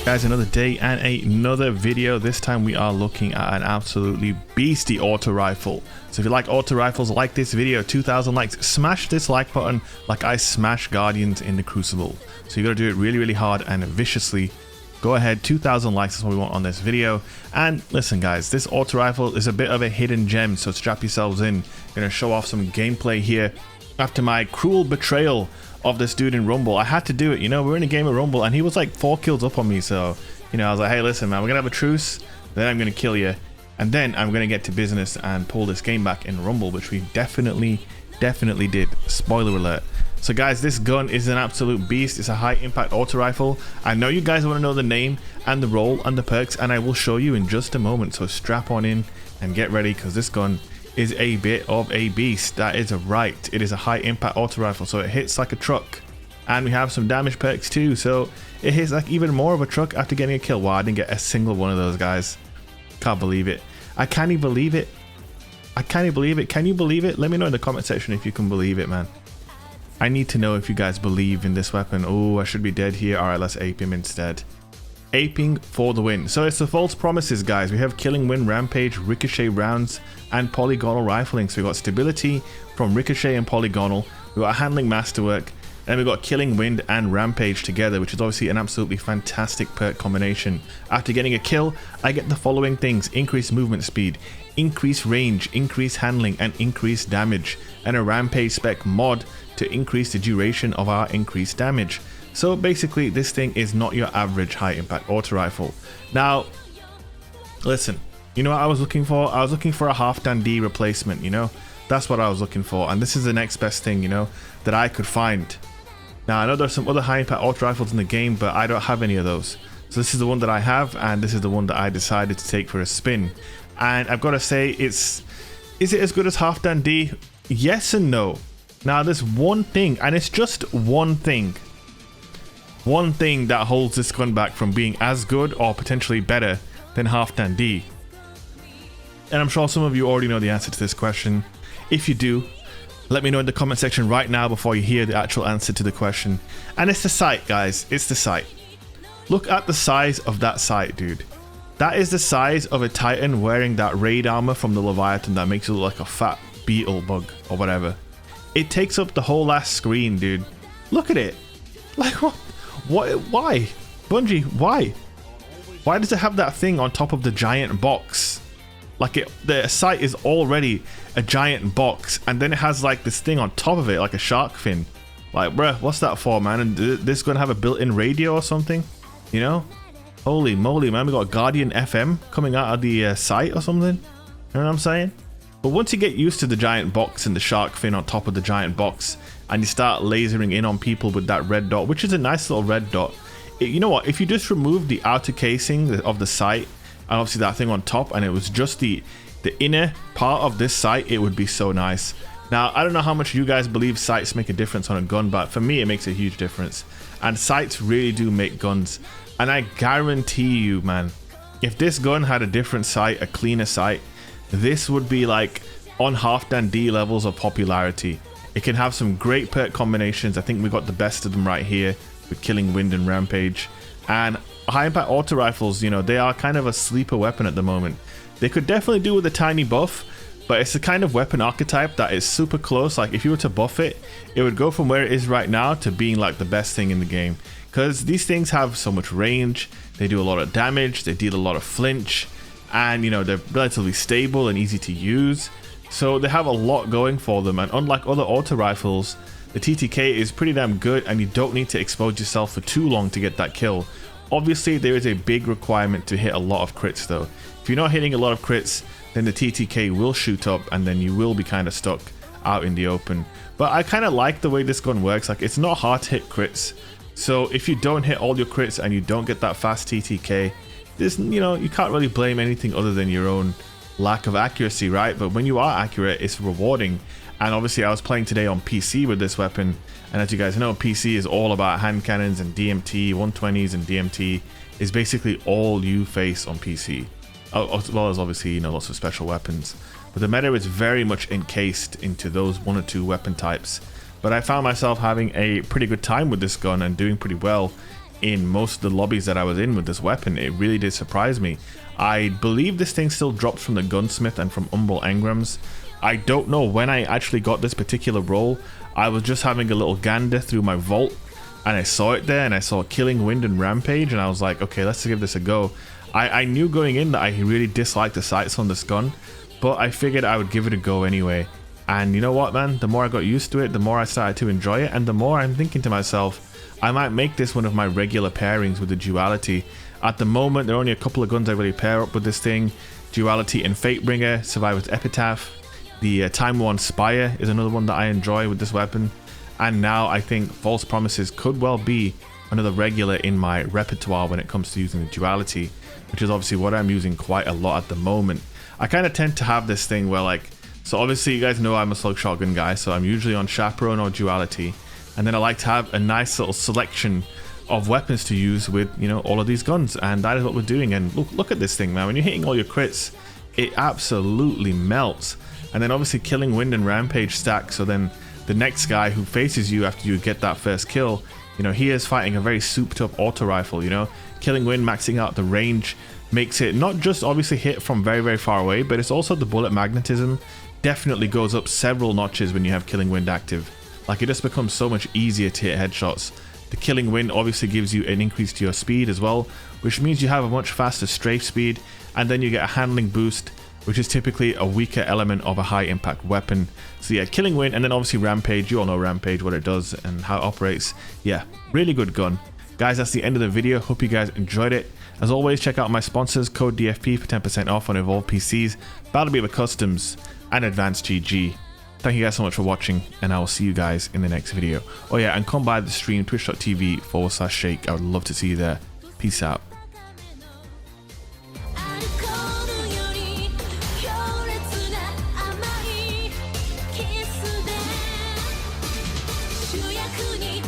Guys, another day and another video. This time we are looking at an absolutely beastie auto rifle. So if you like auto rifles, like this video, 2,000 likes, smash this like button like I smash Guardians in the Crucible. So you got to do it really, really hard and viciously. Go ahead, 2,000 likes is what we want on this video. And listen guys, this auto rifle is a bit of a hidden gem, so strap yourselves in. I'm going to show off some gameplay here after my cruel betrayal of this dude in Rumble. I had to do it, you know, we're in a game of Rumble and he was like 4 kills up on me, so you know, I was like, hey listen man, we're gonna have a truce, then I'm gonna kill you, and then I'm gonna get to business and pull this game back in Rumble, which we definitely did. Spoiler alert. So guys, this gun is an absolute beast. It's a high impact auto rifle. I know you guys want to know the name and the role and the perks, and I will show you in just a moment, so strap on in and get ready, because this gun is a bit of a beast. That is right, it is a high impact auto rifle, so it hits like a truck, and we have some damage perks too, so it hits like even more of a truck after getting a kill. Wow, I didn't get a single one of those, guys. Can't believe it. I can't even believe it. I can't even believe it. Can you believe it? Let me know in the comment section if you can believe it, man. I need to know if you guys believe in this weapon. Oh, I should be dead here. All right, let's ape him instead. Aping for the win. So it's the false promises, guys. We have killing, win, rampage, ricochet rounds, and polygonal rifling. So we got stability from ricochet and polygonal. We got handling masterwork, and we got killing, wind, and rampage together, which is obviously an absolutely fantastic perk combination. After getting a kill, I get the following things: increased movement speed, increased range, increased handling, and increased damage, and a rampage spec mod to increase the duration of our increased damage. So basically, this thing is not your average high impact auto rifle. Now, listen, you know what I was looking for? I was looking for a Halfdan-D replacement, you know? That's what I was looking for, and this is the next best thing, you know, that I could find. Now, I know there's some other high impact auto rifles in the game, but I don't have any of those. So this is the one that I have, and this is the one that I decided to take for a spin. And I've got to say, is it as good as Halfdan-D? Yes and no. Now, there's one thing, and it's just one thing that holds this gun back from being as good or potentially better than Halfdan-D. And I'm sure some of you already know the answer to this question. If you do, let me know in the comment section right now before you hear the actual answer to the question. And it's the sight, guys. It's the sight. Look at the size of that sight, dude. That is the size of a Titan wearing that raid armor from the Leviathan that makes it look like a fat beetle bug or whatever. It takes up the whole last screen, dude. Look at it. Like, what? Why? Bungie, why? Why does it have that thing on top of the giant box? Like, the sight is already a giant box, and then it has like this thing on top of it, like a shark fin. Like, bruh, what's that for, man? And this gonna have a built-in radio or something? You know? Holy moly, man, we got Guardian FM coming out of the sight or something. You know what I'm saying? But once you get used to the giant box and the shark fin on top of the giant box, and you start lasering in on people with that red dot, which is a nice little red dot. You know what? If you just remove the outer casing of the sight, and obviously that thing on top, and it was just the inner part of this sight, it would be so nice. Now, I don't know how much you guys believe sights make a difference on a gun, but for me, it makes a huge difference. And sights really do make guns. And I guarantee you, man, if this gun had a different sight, a cleaner sight, this would be like on Halfdan-D levels of popularity. It can have some great perk combinations. I think we got the best of them right here with killing, wind, and rampage. And high impact auto rifles, you know, they are kind of a sleeper weapon at the moment. They could definitely do with a tiny buff, but it's the kind of weapon archetype that is super close. Like, if you were to buff it, it would go from where it is right now to being like the best thing in the game, because these things have so much range, they do a lot of damage, they deal a lot of flinch, and you know, they're relatively stable and easy to use. So they have a lot going for them, and unlike other auto rifles, the TTK is pretty damn good, and you don't need to expose yourself for too long to get that kill. Obviously, there is a big requirement to hit a lot of crits though. If you're not hitting a lot of crits, then the TTK will shoot up, and then you will be kind of stuck out in the open. But I kind of like the way this gun works. Like, it's not hard to hit crits. So if you don't hit all your crits and you don't get that fast TTK, there's, you know, you can't really blame anything other than your own lack of accuracy, right? But when you are accurate, it's rewarding. And obviously I was playing today on PC with this weapon, and as you guys know, PC is all about hand cannons and DMT, 120s, and DMT is basically all you face on PC, as well as obviously, you know, lots of special weapons. But the meta is very much encased into those 1 or 2 weapon types. But I found myself having a pretty good time with this gun and doing pretty well in most of the lobbies that I was in with this weapon. It really did surprise me. I believe this thing still drops from the gunsmith and from Umbral engrams. I don't know when I actually got this particular role. I was just having a little gander through my vault and I saw it there, and I saw Killing Wind and Rampage, and I was like, okay, let's give this a go. I knew going in that I really disliked the sights on this gun, but I figured I would give it a go anyway. And you know what, man, the more I got used to it, the more I started to enjoy it, and the more I'm thinking to myself, I might make this one of my regular pairings with the Duality. At the moment, there are only a couple of guns I really pair up with this thing. Duality and Fatebringer, Survivor's Epitaph. The Time-Worn Spire is another one that I enjoy with this weapon. And now I think False Promises could well be another regular in my repertoire when it comes to using the Duality, which is obviously what I'm using quite a lot at the moment. I kind of tend to have this thing where, like, so obviously you guys know I'm a slug shotgun guy, so I'm usually on Chaperone or Duality. And then I like to have a nice little selection of weapons to use with, you know, all of these guns, and that is what we're doing. And look at this thing, man. When you're hitting all your crits, it absolutely melts. And then obviously Killing Wind and Rampage stack, so then the next guy who faces you after you get that first kill, you know, he is fighting a very souped up auto rifle, you know. Killing Wind maxing out the range makes it not just obviously hit from very, very far away, but it's also the bullet magnetism definitely goes up several notches when you have Killing Wind active. Like, it just becomes so much easier to hit headshots. The Killing Wind obviously gives you an increase to your speed as well, which means you have a much faster strafe speed, and then you get a handling boost, which is typically a weaker element of a high impact weapon. So yeah, Killing Wind, and then obviously Rampage. You all know Rampage, what it does and how it operates. Yeah, really good gun. Guys, that's the end of the video. Hope you guys enjoyed it. As always, check out my sponsors, code DFP for 10% off on Evolved PCs, Battle Beaver Customs, and Advanced GG. Thank you guys so much for watching, and I will see you guys in the next video. Oh yeah, and come by the stream, twitch.tv/shake. I would love to see you there. Peace out. Julia Kuni